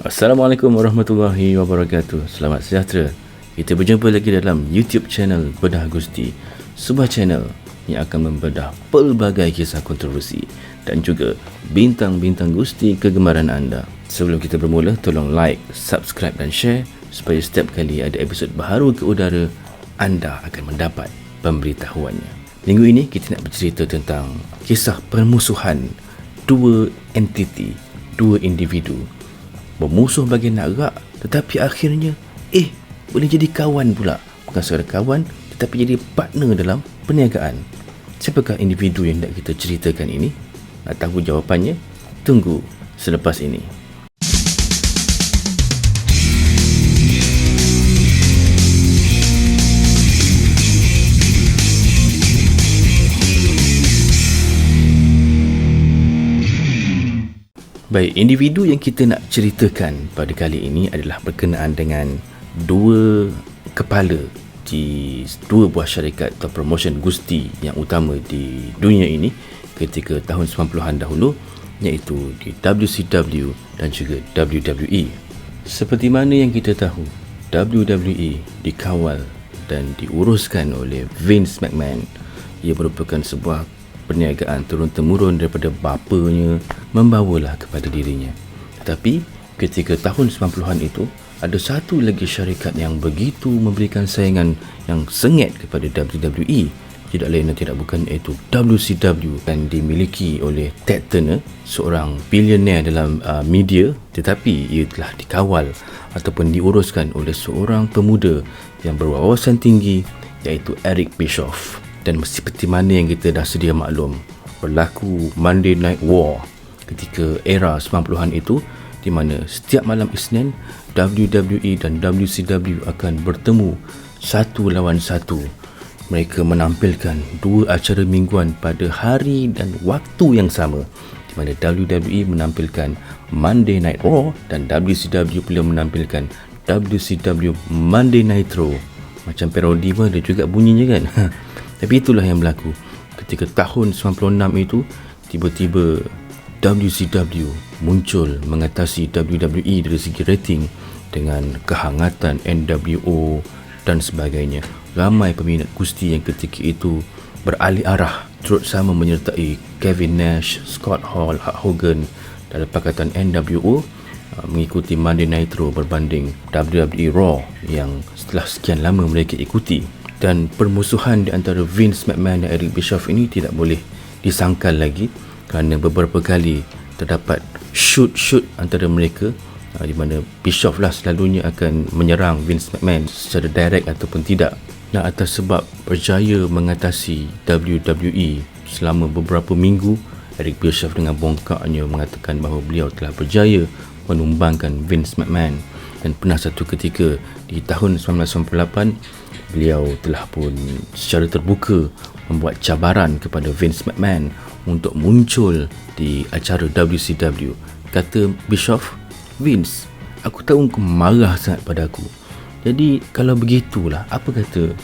Assalamualaikum warahmatullahi wabarakatuh. Selamat sejahtera. Kita berjumpa lagi dalam YouTube channel Bedah Gusti, sebuah channel yang akan membedah pelbagai kisah kontroversi dan juga bintang-bintang Gusti kegemaran anda. Sebelum kita bermula, tolong like, subscribe dan share supaya setiap kali ada episod baharu ke udara, anda akan mendapat pemberitahuannya. Minggu ini kita nak bercerita tentang kisah permusuhan dua entiti, dua individu bermusuh bagi nak rak, tetapi akhirnya boleh jadi kawan pula. Bukan sekadar kawan, tetapi jadi partner dalam perniagaan. Siapakah individu yang nak kita ceritakan ini? Nak tahu jawapannya? Tunggu selepas ini. Baik, individu yang kita nak ceritakan pada kali ini adalah berkenaan dengan dua kepala di dua buah syarikat atau promotion Gusti yang utama di dunia ini ketika tahun 90-an dahulu, iaitu di WCW dan juga WWE. Seperti mana yang kita tahu, WWE dikawal dan diuruskan oleh Vince McMahon. Ia merupakan sebuah perniagaan turun-temurun daripada bapanya membawalah kepada dirinya. Tetapi ketika tahun 90-an itu, ada satu lagi syarikat yang begitu memberikan saingan yang sengit kepada WWE, tidak lain dan tidak bukan, iaitu WCW, dan dimiliki oleh Ted Turner, seorang bilioner dalam media, tetapi ia telah dikawal ataupun diuruskan oleh seorang pemuda yang berwawasan tinggi, iaitu Eric Bischoff. Dan seperti mana yang kita dah sedia maklum, berlaku Monday Night War ketika era 90-an itu, di mana setiap malam Isnin WWE dan WCW akan bertemu satu lawan satu. Mereka menampilkan dua acara mingguan pada hari dan waktu yang sama, di mana WWE menampilkan Monday Night Raw dan WCW pula menampilkan WCW Monday Nitro. Macam parodi pun ada juga bunyinya kan. Tapi itulah yang berlaku. Ketika tahun 96 itu, tiba-tiba WCW muncul mengatasi WWE dari segi rating dengan kehangatan NWO dan sebagainya. Ramai peminat Gusti yang ketika itu beralih arah turut sama menyertai Kevin Nash, Scott Hall, Hulk Hogan dalam pakatan NWO mengikuti Monday Nitro berbanding WWE Raw yang setelah sekian lama mereka ikuti. Dan permusuhan di antara Vince McMahon dan Eric Bischoff ini tidak boleh disangkal lagi, kerana beberapa kali terdapat shoot antara mereka, di mana Bischoff lah selalunya akan menyerang Vince McMahon secara direct ataupun tidak. Dan atas sebab berjaya mengatasi WWE selama beberapa minggu, Eric Bischoff dengan bongkaknya mengatakan bahawa beliau telah berjaya menumbangkan Vince McMahon. Dan pernah satu ketika di tahun 1998, beliau telah pun secara terbuka membuat cabaran kepada Vince McMahon untuk muncul di acara WCW. Kata Bischoff, "Vince, aku tahu kau marah sangat pada aku. Jadi kalau begitulah, apa kata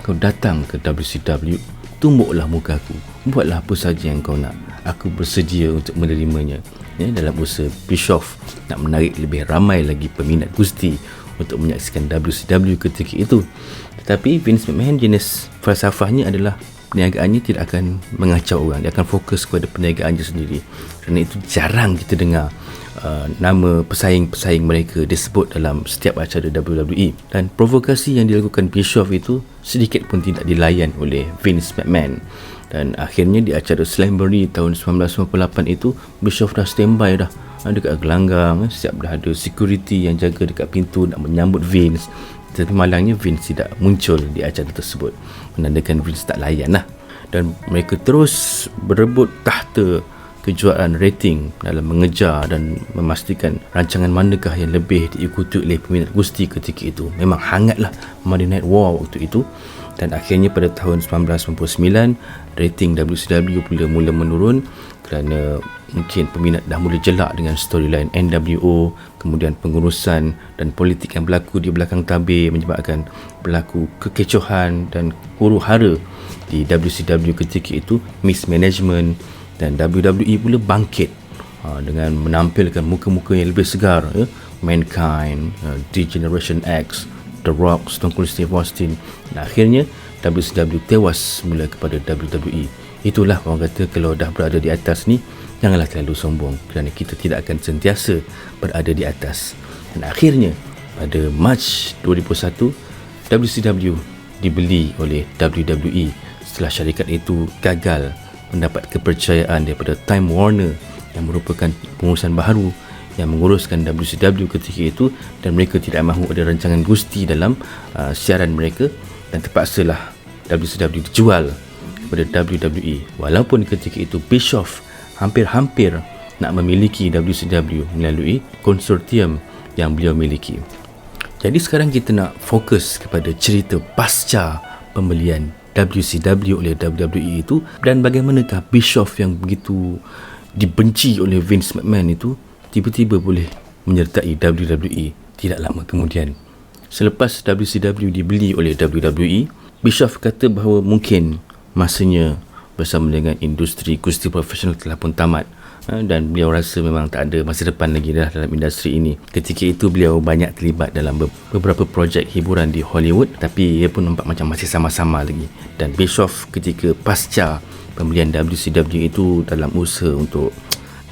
kau datang ke WCW, tumbuklah muka aku, buatlah apa saja yang kau nak. Aku bersedia untuk menerimanya." Dalam usaha Bischoff nak menarik lebih ramai lagi peminat Gusti untuk menyaksikan WCW ketika itu. Tetapi Vince McMahon jenis falsafahnya adalah perniagaannya tidak akan mengacau orang. Dia akan fokus kepada perniagaannya sendiri. Kerana itu jarang kita dengar nama pesaing-pesaing mereka disebut dalam setiap acara WWE. Dan provokasi yang dilakukan Bischoff itu sedikit pun tidak dilayan oleh Vince McMahon. Dan akhirnya di acara Slamboree tahun 1998 itu, Bischoff dah standby dah dekat gelanggang, siap dah ada security yang jaga dekat pintu nak menyambut Vince. Tapi malangnya Vince tidak muncul di acara tersebut, menandakan Vince tak layan lah. Dan mereka terus berebut tahta kejuaraan rating dalam mengejar dan memastikan rancangan manakah yang lebih diikuti oleh peminat Gusti ketika itu. Memang hangatlah Monday Night War waktu itu. Dan akhirnya pada tahun 1999, rating WCW mula menurun kerana mungkin peminat dah mula jelak dengan storyline NWO, kemudian pengurusan dan politik yang berlaku di belakang tabir menyebabkan berlaku kekecohan dan huru-hara di WCW ketika itu, mismanagement, dan WWE pula bangkit dengan menampilkan muka-muka yang lebih segar, Mankind, D-Generation X, The Rock, Stone Cold Steve Austin. Dan akhirnya WCW tewas semula kepada WWE. Itulah orang kata, kalau dah berada di atas ni, janganlah terlalu sombong, kerana kita tidak akan sentiasa berada di atas. Dan akhirnya pada Mac 2001, WCW dibeli oleh WWE setelah syarikat itu gagal mendapat kepercayaan daripada Time Warner yang merupakan pengurusan baharu yang menguruskan WCW ketika itu, dan mereka tidak mahu ada rancangan gusti dalam siaran mereka, dan terpaksalah WCW dijual kepada WWE. Walaupun ketika itu Bischoff hampir-hampir nak memiliki WCW melalui konsortium yang beliau miliki. Jadi sekarang kita nak fokus kepada cerita pasca pembelian WCW oleh WWE itu, dan bagaimanakah Bischoff yang begitu dibenci oleh Vince McMahon itu tiba-tiba boleh menyertai WWE tidak lama kemudian. Selepas WCW dibeli oleh WWE, Bischoff kata bahawa mungkin masanya bersama dengan industri gusti profesional telah pun tamat, dan beliau rasa memang tak ada masa depan lagi dah dalam industri ini. Ketika itu beliau banyak terlibat dalam beberapa projek hiburan di Hollywood, tapi ia pun nampak macam masih sama-sama lagi. Dan Bischoff ketika pasca pembelian WCW itu dalam usaha untuk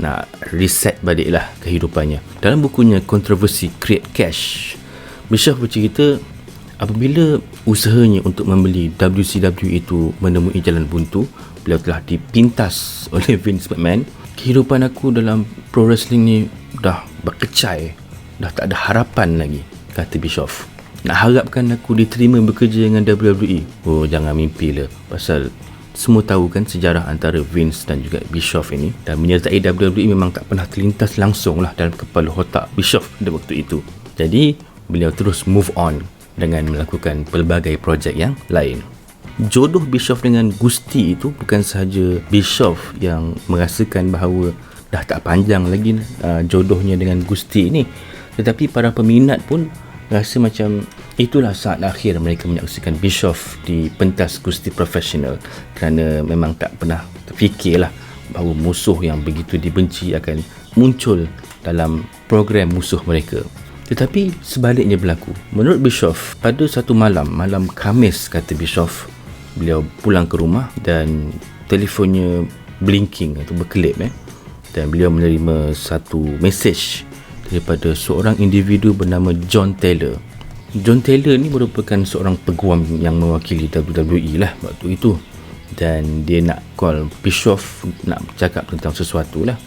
nak reset baliklah kehidupannya. Dalam bukunya Kontroversi Create Cash, Bischoff bercerita apabila usahanya untuk membeli WCW itu menemui jalan buntu, beliau telah dipintas oleh Vince McMahon. Kehidupan aku dalam pro wrestling ni dah berkecai, dah tak ada harapan lagi, kata Bischoff. Nak harapkan aku diterima bekerja dengan WWE? Oh, jangan mimpi lah. Pasal semua tahu kan sejarah antara Vince dan juga Bischoff ini, dan menyertai WWE memang tak pernah terlintas langsung lah dalam kepala otak Bischoff pada waktu itu. Jadi beliau terus move on dengan melakukan pelbagai projek yang lain. Jodoh Bischoff dengan Gusti itu bukan sahaja Bischoff yang merasakan bahawa dah tak panjang lagi jodohnya dengan Gusti ini, tetapi para peminat pun rasa macam itulah saat akhir mereka menyaksikan Bischoff di pentas gusti profesional, kerana memang tak pernah terfikirlah bahawa musuh yang begitu dibenci akan muncul dalam program musuh mereka. Tetapi sebaliknya berlaku. Menurut Bischoff, pada satu malam Khamis, kata Bischoff, beliau pulang ke rumah dan telefonnya blinking atau berkelip, dan beliau menerima satu mesej daripada seorang individu bernama John Taylor. John Taylor ni merupakan seorang peguam yang mewakili WWE lah waktu itu, dan dia nak call Bischoff nak cakap tentang sesuatu lah.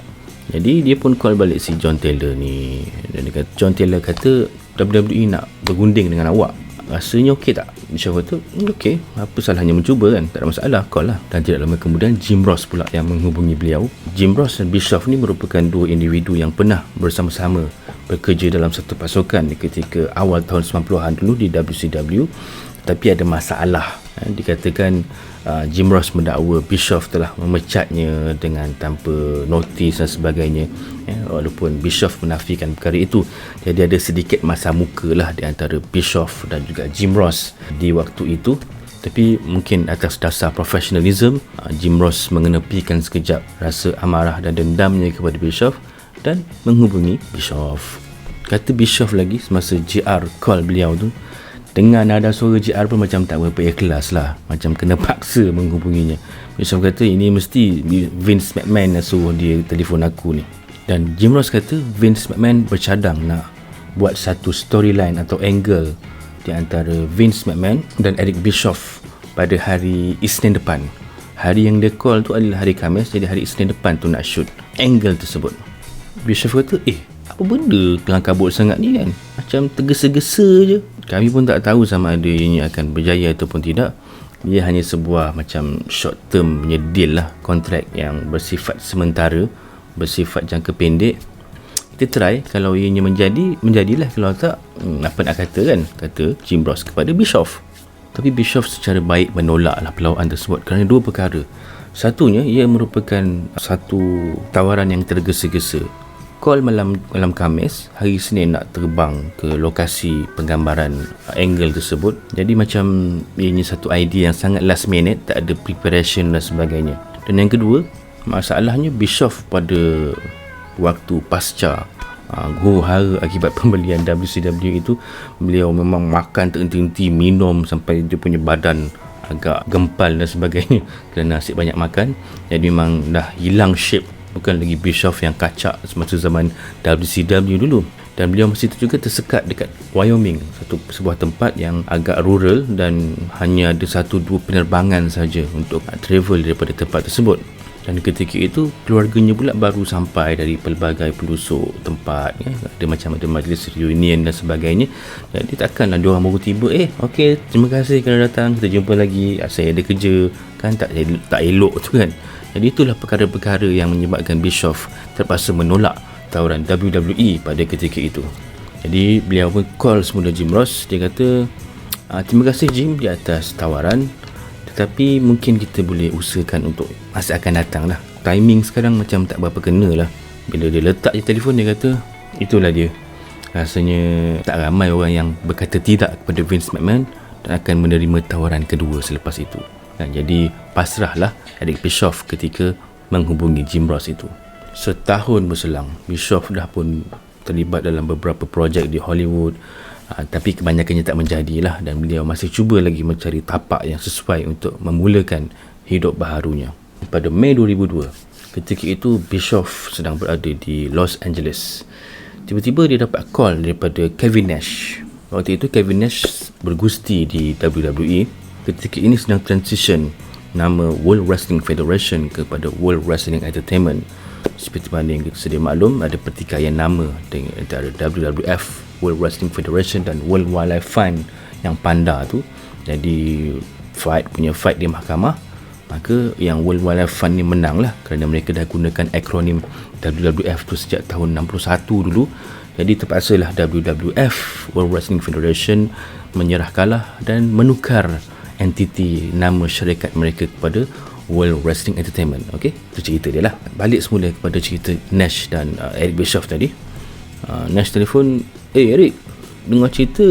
Jadi dia pun call balik si John Taylor ni, dan dia kata, John Taylor kata WWE nak bergunding dengan awak, rasanya okey tak? Bischoff kata okey, apa salahnya mencuba kan, tak ada masalah, call lah. Dan tidak lama kemudian Jim Ross pula yang menghubungi beliau. Jim Ross dan Bischoff ni merupakan dua individu yang pernah bersama-sama bekerja dalam satu pasukan ketika awal tahun 90-an dulu di WCW, tapi ada masalah. Dikatakan Jim Ross mendakwa Bischoff telah memecatnya dengan tanpa notis dan sebagainya, walaupun Bischoff menafikan perkara itu. Jadi ada sedikit masa muka lah di antara Bischoff dan juga Jim Ross di waktu itu. Tapi mungkin atas dasar profesionalism, Jim Ross mengenepikan sekejap rasa amarah dan dendamnya kepada Bischoff dan menghubungi Bischoff. Kata Bischoff lagi, semasa JR call beliau tu, dengar nada suara JR pun macam tak berapa ikhlas lah, macam kena paksa menghubunginya. Bischoff kata ini mesti Vince McMahon yang suruh dia telefon aku ni. Dan Jim Ross kata Vince McMahon bercadang nak buat satu storyline atau angle di antara Vince McMahon dan Eric Bischoff pada hari Isnin depan. Hari yang dia call tu adalah hari Khamis, jadi hari Isnin depan tu nak shoot angle tersebut. Bischoff kata, apa benda kelang kabut sangat ni kan? Macam tergesa-gesa je. Kami pun tak tahu sama ada ianya akan berjaya ataupun tidak. Ia hanya sebuah macam short term punya deal lah, kontrak yang bersifat sementara, bersifat jangka pendek. Kita try, kalau ianya menjadilah, kalau tak, apa nak kata kan, kata Jim Ross kepada Bischoff. Tapi Bischoff secara baik menolaklah pelawaan tersebut kerana dua perkara. Satunya, ia merupakan satu tawaran yang tergesa-gesa. Call malam Khamis, hari Senin nak terbang ke lokasi penggambaran angle tersebut. Jadi macam ianya satu idea yang sangat last minute, tak ada preparation dan sebagainya. Dan yang kedua, masalahnya Bischoff pada waktu pasca huru-hara akibat pembelian WCW itu, beliau memang makan terhenti-henti, minum sampai dia punya badan agak gempal dan sebagainya kerana asyik banyak makan. Jadi memang dah hilang shape, bukan lagi Bischoff yang kacak semasa zaman WCW dulu. Dan beliau masa itu juga tersekat dekat Wyoming, sebuah tempat yang agak rural dan hanya ada 1-2 penerbangan saja untuk travel daripada tempat tersebut. Dan ketika itu keluarganya pula baru sampai dari pelbagai pelosok tempat, ada macam ada majlis reunion dan sebagainya. Jadi takkanlah diorang baru tiba, okey, terima kasih kerana datang, kita jumpa lagi, saya ada kerja, kan tak elok tu kan. Jadi itulah perkara-perkara yang menyebabkan Bischoff terpaksa menolak tawaran WWE pada ketika itu. Jadi beliau pun call semula Jim Ross. Dia kata, terima kasih Jim di atas tawaran, tetapi mungkin kita boleh usahakan untuk masa akan datang lah. Timing sekarang macam tak berapa kena lah. Bila dia letak je telefon, dia kata itulah dia. Rasanya tak ramai orang yang berkata tidak kepada Vince McMahon dan akan menerima tawaran kedua selepas itu. Dan jadi pasrahlah Eric Bischoff ketika menghubungi Jim Ross itu. Setahun berselang, Bischoff dah pun terlibat dalam beberapa projek di Hollywood, tapi kebanyakannya tak menjadilah, dan beliau masih cuba lagi mencari tapak yang sesuai untuk memulakan hidup baharunya. Pada Mei 2002, ketika itu Bischoff sedang berada di Los Angeles. Tiba-tiba dia dapat call daripada Kevin Nash. Waktu itu Kevin Nash bergusti di WWE. Ketika ini sedang transition nama World Wrestling Federation kepada World Wrestling Entertainment. Seperti mana yang kita sedia maklum, ada pertikaian nama antara WWF, World Wrestling Federation, dan World Wildlife Fund yang panda tu. Jadi fight di mahkamah, maka yang World Wildlife Fund ni menang lah, kerana mereka dah gunakan akronim WWF tu sejak tahun 61 dulu. Jadi terpaksalah WWF, World Wrestling Federation, menyerah kalah dan menukar entiti nama syarikat mereka kepada World Wrestling Entertainment. Okey, itu cerita dia lah. Balik semula kepada cerita Nash dan Eric Bischoff tadi. Nash telefon, Eric, dengar cerita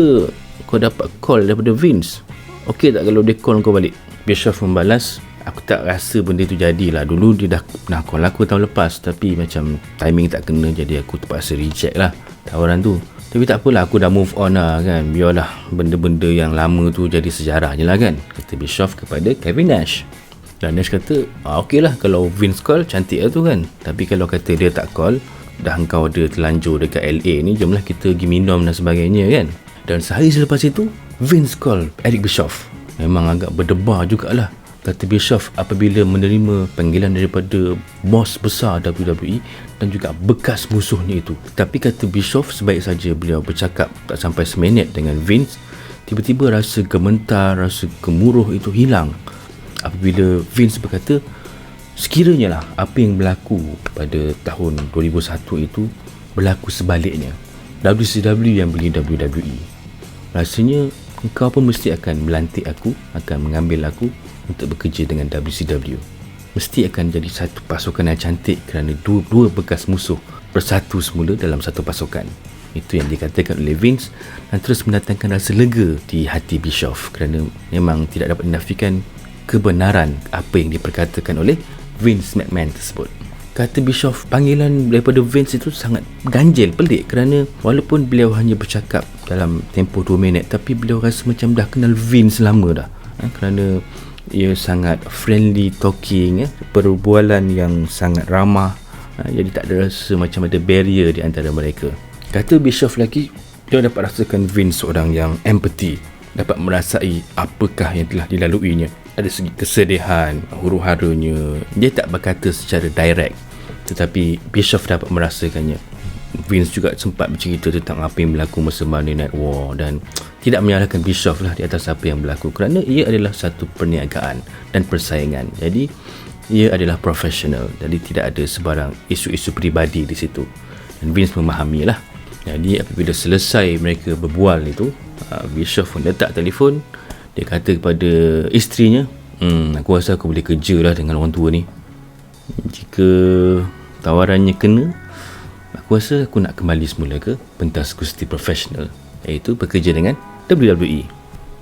kau dapat call daripada Vince. Okey tak kalau dia call kau balik? Bischoff membalas, aku tak rasa benda tu jadilah. Dulu dia dah pernah call aku tahun lepas, tapi macam timing tak kena, jadi aku terpaksa reject lah tawaran tu. Tapi tak apalah, aku dah move on lah kan. Biarlah benda-benda yang lama tu jadi sejarah je lah kan, kata Bischoff kepada Kevin Nash. Dan Nash kata, okey lah kalau Vince call, cantik lah tu kan. Tapi kalau kata dia tak call, dah engkau ada terlanjur dekat LA ni, jomlah kita pergi minum dan sebagainya kan. Dan sehari selepas itu, Vince call Eric Bischoff. Memang agak berdebar jugalah, kata Bischoff, apabila menerima panggilan daripada bos besar WWE dan juga bekas musuhnya itu. Tapi kata Bischoff, sebaik saja beliau bercakap tak sampai seminit dengan Vince, tiba-tiba rasa gementar, rasa gemuruh itu hilang apabila Vince berkata, sekiranya lah apa yang berlaku pada tahun 2001 itu berlaku sebaliknya, WCW yang beli WWE, rasanya engkau pun mesti akan melantik aku, akan mengambil aku untuk bekerja dengan WCW. Mesti akan jadi satu pasukan yang cantik kerana dua bekas musuh bersatu semula dalam satu pasukan. Itu yang dikatakan oleh Vince dan terus mendatangkan rasa lega di hati Bischoff kerana memang tidak dapat dinafikan kebenaran apa yang diperkatakan oleh Vince McMahon tersebut. Kata Bischoff, panggilan daripada Vince itu sangat ganjil, pelik, kerana walaupun beliau hanya bercakap dalam tempoh 2 minit, tapi beliau rasa macam dah kenal Vince lama dah, kerana ia sangat friendly talking, perbualan yang sangat ramah, jadi tak ada rasa macam ada barrier di antara mereka. Kata Bischoff lagi, dia dapat rasakan Vince seorang yang empathy, dapat merasai apakah yang telah dilaluinya. Ada segi kesedihan, huru-haranya. Dia tak berkata secara direct, tetapi Bischoff dapat merasakannya. Vince juga sempat bercerita tentang apa yang berlaku masa Monday Night War dan tidak menyalahkan Bischoff lah di atas apa yang berlaku kerana ia adalah satu perniagaan dan persaingan. Jadi ia adalah profesional, jadi tidak ada sebarang isu-isu peribadi di situ. Dan Vince memahami lah. Jadi apabila selesai mereka berbual itu, Bischoff pun letak telefon. Dia kata kepada isterinya, aku rasa aku boleh kerja lah dengan orang tua ni. Jika tawarannya kena, aku rasa aku nak kembali semula ke pentas gusti profesional, iaitu bekerja dengan WWE.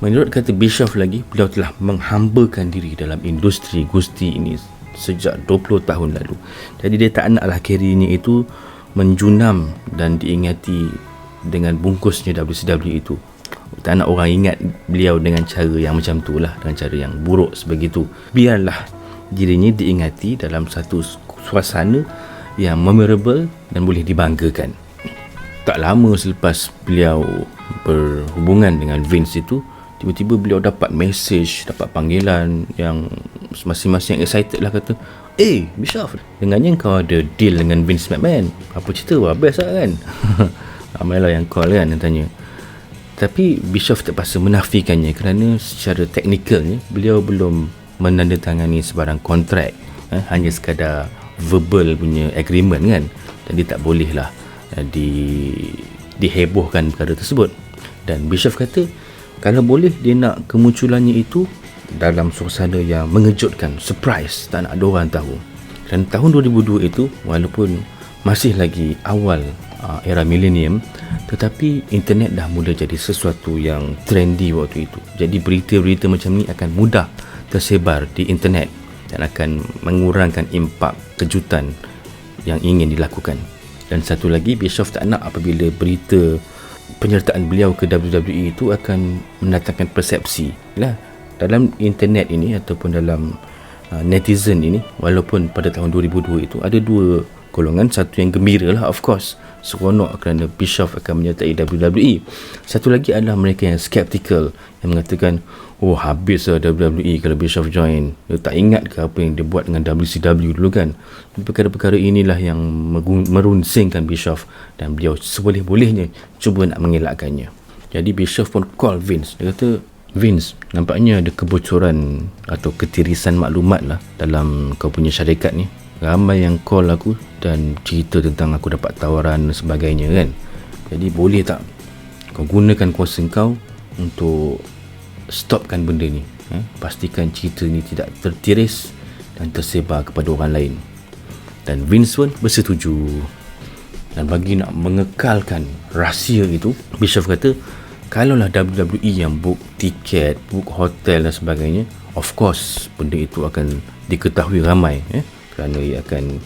Menurut kata Bischoff lagi, beliau telah menghambakan diri dalam industri gusti ini sejak 20 tahun lalu. Jadi dia tak naklah careernya itu menjunam dan diingati dengan bungkusnya WCW itu. Tak nak orang ingat beliau dengan cara yang macam tu lah, dengan cara yang buruk sebegitu. Biarlah dirinya diingati dalam satu suasana yang memorable dan boleh dibanggakan. Tak lama selepas beliau berhubungan dengan Vince itu, tiba-tiba beliau dapat message, dapat panggilan yang masing-masing excited lah, kata, Bischoff, dengannya kau ada deal dengan Vince McMahon. Apa cerita? Wah, best lah kan? Ramailah yang call kan, dan tanya. Tapi Bischoff terpaksa menafikannya kerana secara teknikalnya beliau belum menandatangani sebarang kontrak, hanya sekadar verbal punya agreement kan, dan dia tak boleh lah dihebohkan perkara tersebut. Dan Bischoff kata kalau boleh dia nak kemunculannya itu dalam suasana yang mengejutkan, surprise, tak nak ada orang tahu. Dan tahun 2002 itu, walaupun masih lagi awal era milenium, tetapi internet dah mula jadi sesuatu yang trendy waktu itu. Jadi berita-berita macam ni akan mudah tersebar di internet dan akan mengurangkan impak kejutan yang ingin dilakukan. Dan satu lagi, Bischoff tak nak apabila berita penyertaan beliau ke WWE itu akan mendatangkan persepsi lah dalam internet ini ataupun dalam netizen ini. Walaupun pada tahun 2002 itu ada dua golongan, satu yang gembira lah, of course, seronok kerana Bischoff akan menyertai WWE. Satu lagi adalah mereka yang skeptical, yang mengatakan, habis lah WWE kalau Bischoff join. Dia tak ingat ke apa yang dia buat dengan WCW dulu kan. Perkara-perkara inilah yang merunsingkan Bischoff, dan beliau seboleh-bolehnya cuba nak mengelakkannya. Jadi Bischoff pun call Vince. Dia kata, Vince, nampaknya ada kebocoran atau ketirisan maklumat lah dalam kau punya syarikat ni. Ramai yang call aku dan cerita tentang aku dapat tawaran dan sebagainya kan. Jadi boleh tak kau gunakan kuasa kau untuk stopkan benda ni, pastikan cerita ni tidak tertiris dan tersebar kepada orang lain. Dan Vince pun bersetuju. Dan bagi nak mengekalkan rahsia itu, Bischoff kata kalaulah WWE yang book tiket, book hotel dan sebagainya, of course benda itu akan diketahui ramai, kerana ia akan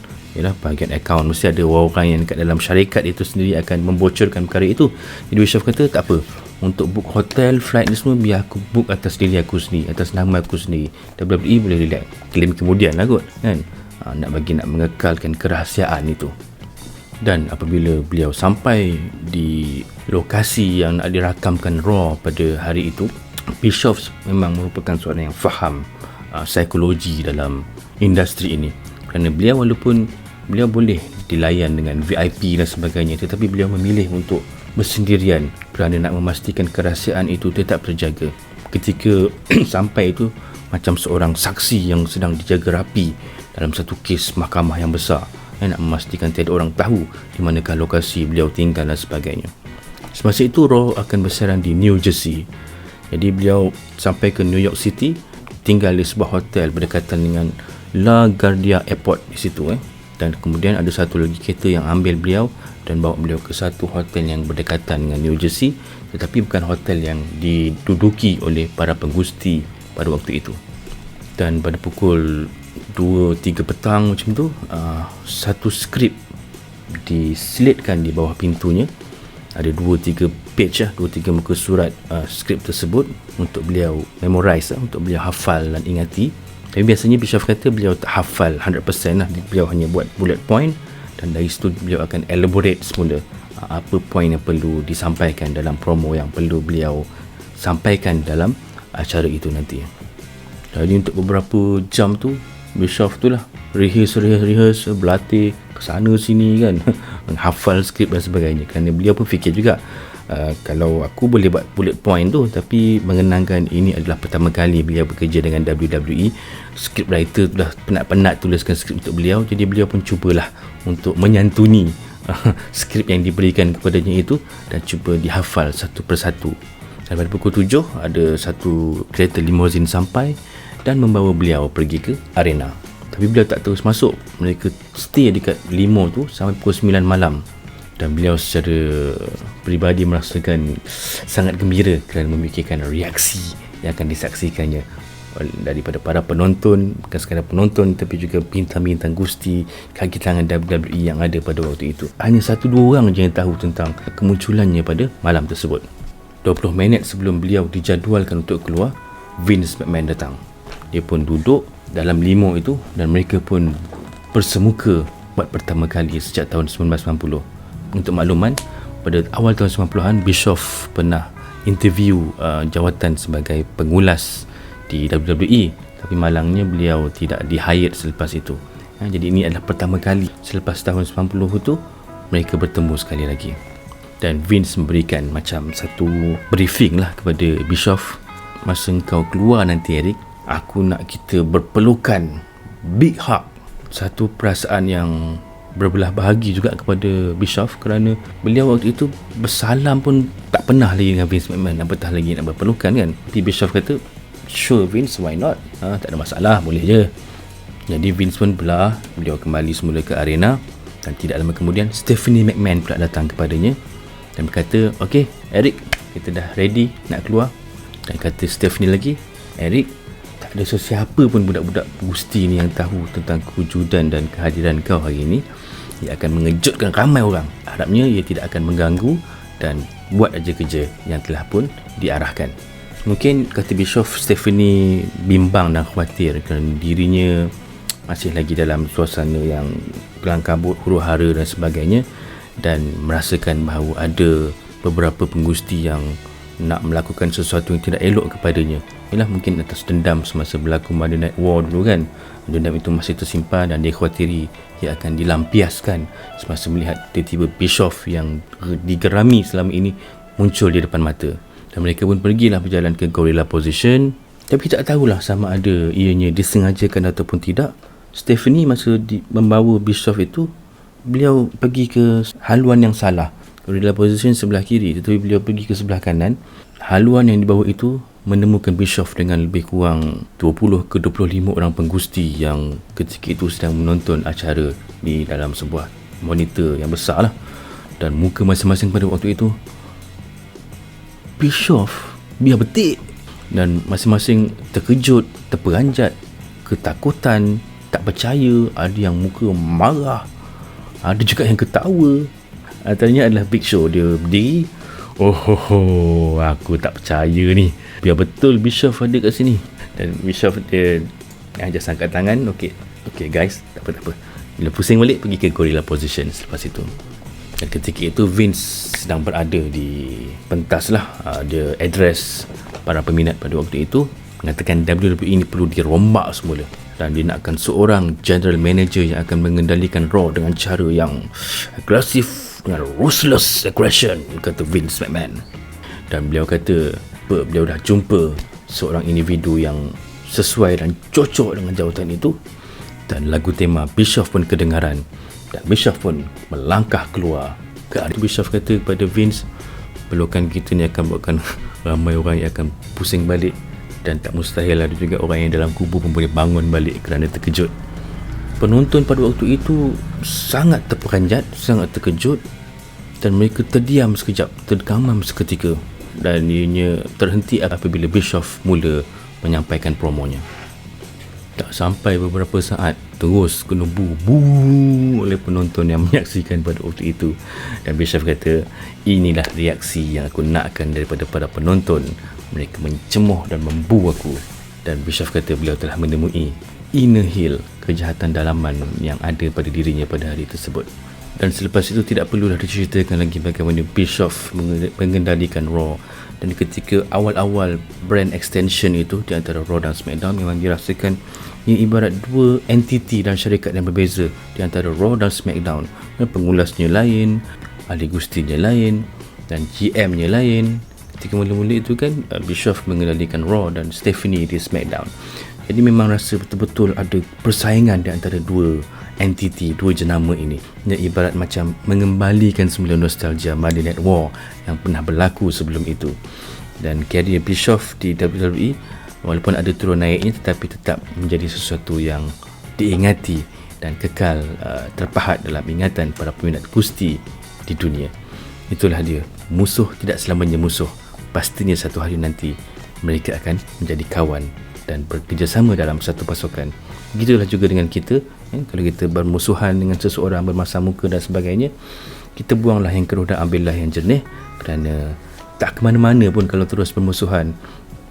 bahagian akaun, mesti ada orang yang dekat dalam syarikat itu sendiri akan membocorkan perkara itu. Jadi Bischoff kata tak apa, untuk book hotel, flight ni semua biar aku book atas diri aku sendiri, atas nama aku sendiri. WWE boleh relax, claim kemudian lah kot kan. Nak mengekalkan kerahsiaan itu. Dan apabila beliau sampai di lokasi yang nak dirakamkan Raw pada hari itu, Bischoff memang merupakan seorang yang faham psikologi dalam industri ini. Kerana beliau, walaupun beliau boleh dilayan dengan VIP dan sebagainya, tetapi beliau memilih untuk bersendirian kerana nak memastikan kerahsiaan itu tetap terjaga. Ketika sampai itu, macam seorang saksi yang sedang dijaga rapi dalam satu kes mahkamah yang besar, nak memastikan tiada orang tahu di manakah lokasi beliau tinggal dan sebagainya. Semasa itu Raw akan bersiaran di New Jersey. Jadi beliau sampai ke New York City, tinggal di sebuah hotel berdekatan dengan LaGuardia Airport di situ. Dan kemudian ada satu lagi kereta yang ambil beliau dan bawa beliau ke satu hotel yang berdekatan dengan New Jersey, tetapi bukan hotel yang diduduki oleh para penggusti pada waktu itu. Dan pada pukul 2-3 petang macam tu, satu skrip diselitkan di bawah pintunya. Ada 2-3 page 2-3 muka surat skrip tersebut untuk beliau memorize, untuk beliau hafal dan ingati. Tapi biasanya Bischoff kata beliau tak hafal 100% lah, beliau hanya buat bullet point, dan dari situ beliau akan elaborate semula apa poin yang perlu disampaikan dalam promo yang perlu beliau sampaikan dalam acara itu nanti. Jadi untuk beberapa jam tu Bischoff tu lah rehearse, berlatih ke sana sini kan, menghafal skrip dan sebagainya. Kerana beliau pun fikir juga, kalau aku boleh buat bullet point tu, tapi mengenangkan ini adalah pertama kali beliau bekerja dengan WWE, script writer tu dah penat-penat tuliskan skrip untuk beliau. Jadi beliau pun cubalah untuk menyantuni skrip yang diberikan kepadanya itu dan cuba dihafal satu persatu. Dan pada pukul 7 ada satu kereta limousine sampai dan membawa beliau pergi ke arena. Tapi beliau tak terus masuk, mereka stay dekat limo tu sampai pukul 9 malam. Dan beliau secara peribadi merasakan sangat gembira kerana memikirkan reaksi yang akan disaksikannya daripada para penonton, bukan sekadar penonton tapi juga bintang-bintang Gusti, kaki tangan WWE yang ada pada waktu itu. Hanya 1-2 orang je yang tahu tentang kemunculannya pada malam tersebut. 20 minit sebelum beliau dijadualkan untuk keluar, Vince McMahon datang. Dia pun duduk dalam limo itu dan mereka pun bersemuka buat pertama kali sejak tahun 1990. Untuk makluman, pada awal tahun 90-an, Bischoff pernah interview jawatan sebagai pengulas di WWE, tapi malangnya beliau tidak di-hired selepas itu. Jadi ini adalah pertama kali selepas tahun 90 itu mereka bertemu sekali lagi. Dan Vince memberikan macam satu briefing lah kepada Bischoff. Masa kau keluar nanti, Eric, aku nak kita berpelukan, big hug. Satu perasaan yang berbelah bahagi juga kepada Bischoff, kerana beliau waktu itu bersalam pun tak pernah lagi dengan Vince McMahon, apatah lagi nak berpelukan kan. Tapi Bischoff kata, sure Vince, why not, tak ada masalah, boleh je. Jadi Vince pun belah, beliau kembali semula ke arena. Dan tidak lama kemudian Stephanie McMahon pula datang kepadanya dan berkata, okay Eric, kita dah ready nak keluar. Dan kata Stephanie lagi, Eric, tak ada sesiapa pun budak-budak Gusti ni yang tahu tentang kewujudan dan kehadiran kau hari ini. Ia akan mengejutkan ramai orang. Harapnya ia tidak akan mengganggu dan buat aja kerja yang telah pun diarahkan. Mungkin kata Bischoff, Stephanie bimbang dan khawatir kerana dirinya masih lagi dalam suasana yang kelang kabut, huru-hara dan sebagainya, dan merasakan bahawa ada beberapa penggusti yang nak melakukan sesuatu yang tidak elok kepadanya. Ialah mungkin atas dendam semasa berlaku Monday Night War dulu kan. Dendam itu masih tersimpan dan dia khawatiri ia akan dilampiaskan semasa melihat tiba-tiba Bischoff yang digerami selama ini muncul di depan mata. Dan mereka pun pergilah berjalan ke gorilla position. Tapi tak tahulah sama ada ianya disengajakan ataupun tidak. Stephanie masa membawa Bischoff itu, beliau pergi ke haluan yang salah. Gorilla position sebelah kiri, tetapi beliau pergi ke sebelah kanan. Haluan yang dibawa itu menemukan Bischoff dengan lebih kurang 20 ke 25 orang penggusti yang ketika itu sedang menonton acara di dalam sebuah monitor yang besar lah. Dan muka masing-masing pada waktu itu, Bischoff biar betik, dan masing-masing terkejut, terperanjat, ketakutan, tak percaya. Ada yang muka marah, ada juga yang ketawa. Antaranya adalah Big Show. Dia berdiri, oh, aku tak percaya ni, biar betul Bischoff ada kat sini. Dan Bischoff dia just angkat tangan, okay guys, tak apa. Bila pusing balik, pergi ke gorilla position selepas itu. Dan ketika itu Vince sedang berada di pentas lah. Dia address para peminat pada waktu itu, mengatakan WWE ini perlu dirombak semula. Dan dia nakkan seorang general manager yang akan mengendalikan Raw dengan cara yang agresif, dengan ruthless aggression, kata Vince McMahon. Dan beliau kata beliau dah jumpa seorang individu yang sesuai dan cocok dengan jawatan itu. Dan lagu tema Bischoff pun kedengaran, dan Bischoff pun melangkah keluar ke arah. Bischoff kata kepada Vince, pelukan kita ni akan buatkan ramai orang yang akan pusing balik, dan tak mustahil ada juga orang yang dalam kubur pun boleh bangun balik kerana terkejut. Penonton pada waktu itu sangat terperanjat, sangat terkejut, dan mereka terdiam sekejap, tergamam seketika, dan ianya terhenti apabila Bischoff mula menyampaikan promonya. Tak sampai beberapa saat, terus kena bu oleh penonton yang menyaksikan pada waktu itu. Dan Bischoff kata, inilah reaksi yang aku nakkan daripada para penonton. Mereka mencemoh dan membu aku. Dan Bischoff kata beliau telah menemui inner heel, kejahatan dalaman yang ada pada dirinya pada hari tersebut. Dan selepas itu tidak perlulah diceritakan lagi bagaimana Bischoff mengendalikan Raw. Dan ketika awal-awal brand extension itu di antara Raw dan SmackDown, memang dirasakan ia ibarat dua entiti dan syarikat yang berbeza di antara Raw dan SmackDown. Pengulasnya lain, ahli gustinya lain, dan GM-nya lain. Ketika mula-mula itu kan, Bischoff mengendalikan Raw dan Stephanie di SmackDown. Jadi memang rasa betul-betul ada persaingan di antara dua entiti, dua jenama ini. Ia ibarat macam mengembalikan semula nostalgia Monday Night War yang pernah berlaku sebelum itu. Dan karier Bischoff di WWE, walaupun ada turun naiknya, tetapi tetap menjadi sesuatu yang diingati dan kekal terpahat dalam ingatan para peminat Gusti di dunia. Itulah dia, musuh tidak selamanya musuh. Pastinya satu hari nanti mereka akan menjadi kawan dan bekerjasama dalam satu pasukan. Begitulah juga dengan kita, kalau kita bermusuhan dengan seseorang, bermasam muka dan sebagainya, kita buanglah yang keruh dan ambillah yang jernih, kerana tak ke mana-mana pun kalau terus bermusuhan,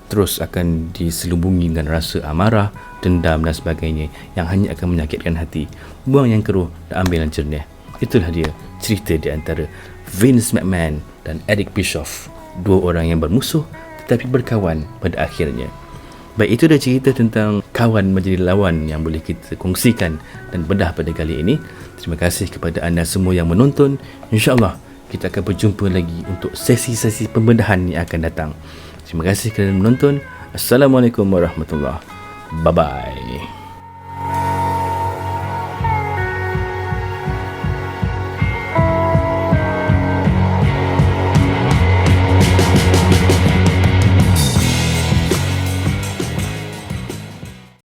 terus akan diselubungi dengan rasa amarah, dendam dan sebagainya yang hanya akan menyakitkan hati. Buang yang keruh dan ambil yang jernih. Itulah dia cerita di antara Vince McMahon dan Eric Bischoff, dua orang yang bermusuh tetapi berkawan pada akhirnya. Baik, itu dah cerita tentang kawan menjadi lawan yang boleh kita kongsikan dan bedah pada kali ini. Terima kasih kepada anda semua yang menonton. InsyaAllah kita akan berjumpa lagi untuk sesi-sesi pembedahan yang akan datang. Terima kasih kerana menonton. Assalamualaikum warahmatullahi wabarakatuh. Bye-bye.